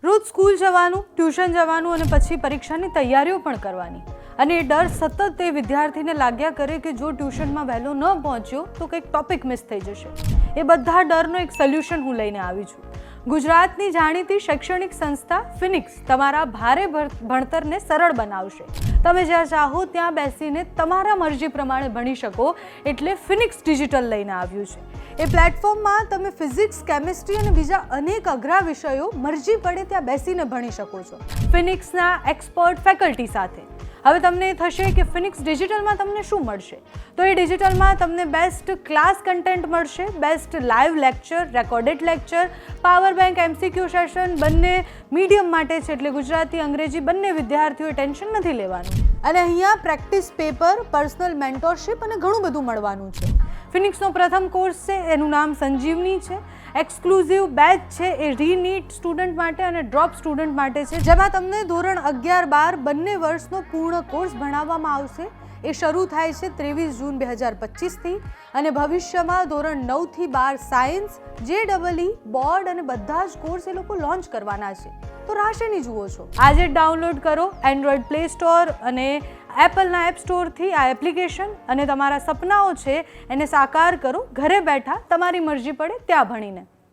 રોજ સ્કૂલ જવાનું, ટ્યુશન જવાનું અને પછી પરીક્ષાની તૈયારીઓ પણ કરવાની, અને એ ડર સતત એ વિદ્યાર્થીને લાગ્યા કરે કે જો ટ્યુશનમાં વહેલો ન પહોંચ્યો તો કંઈક ટોપિક મિસ થઈ જશે. એ બધા ડરનો એક સોલ્યુશન હું લઈને આવી છું. ગુજરાતની જાણીતી શૈક્ષણિક સંસ્થા ફિનિક્સ તમારા ભારે ભણતરને સરળ બનાવશે. તમે જ્યાં ચાહો ત્યાં બેસીને તમારા મરજી પ્રમાણે ભણી શકો, એટલે ફિનિક્સ ડિજિટલ લઈને આવ્યું છે. એ પ્લેટફોર્મમાં તમે ફિઝિક્સ, કેમિસ્ટ્રી અને બીજા અનેક અઘરા વિષયો મરજી પડે ત્યાં બેસીને ભણી શકો છો, ફિનિક્સના એક્સપર્ટ ફેકલ્ટી સાથે. હવે તમને એ થશે કે ફિનિક્સ ડિજિટલમાં તમને શું મળશે? તો એ ડિજિટલમાં તમને બેસ્ટ ક્લાસ કન્ટેન્ટ મળશે, best live lecture, recorded lecture, power bank, MCQ session બંને મીડિયમ માટે છે, એટલે ગુજરાતી, અંગ્રેજી બંને વિદ્યાર્થીઓએ ટેન્શન નથી લેવાનું. અને અહીંયા પ્રેક્ટિસ પેપર, પર્સનલ મેન્ટોરશિપ અને ઘણું બધું મળવાનું છે. ફિનિક્સનો પ્રથમ કોર્સ છે, એનું નામ સંજીવની છે. એક્સક્લુઝિવ બેચ છે, એ રીનીટ સ્ટુડન્ટ માટે અને ડ્રોપ સ્ટુડન્ટ માટે છે, જેમાં તમને ધોરણ 11-12 બંને વર્ષનો પૂર્ણ કોર્સ ભણાવવામાં આવશે. એ શરૂ થાય છે 23 જૂન 2025થી અને ભવિષ્યમાં ધોરણ 9થી 12 સાયન્સ, JEE, બોર્ડ અને બધા જ કોર્સ એ લોકો લોન્ચ કરવાના છે. તો રાહ શેની જુઓ છો? આજે ડાઉનલોડ કરો એન્ડ્રોઈડ પ્લે સ્ટોર અને એપલના એપ સ્ટોરથી આ એપ્લિકેશન, અને તમારા સપનાઓ છે એને સાકાર કરો ઘરે બેઠા, તમારી મરજી પડે ત્યાં ભણીને.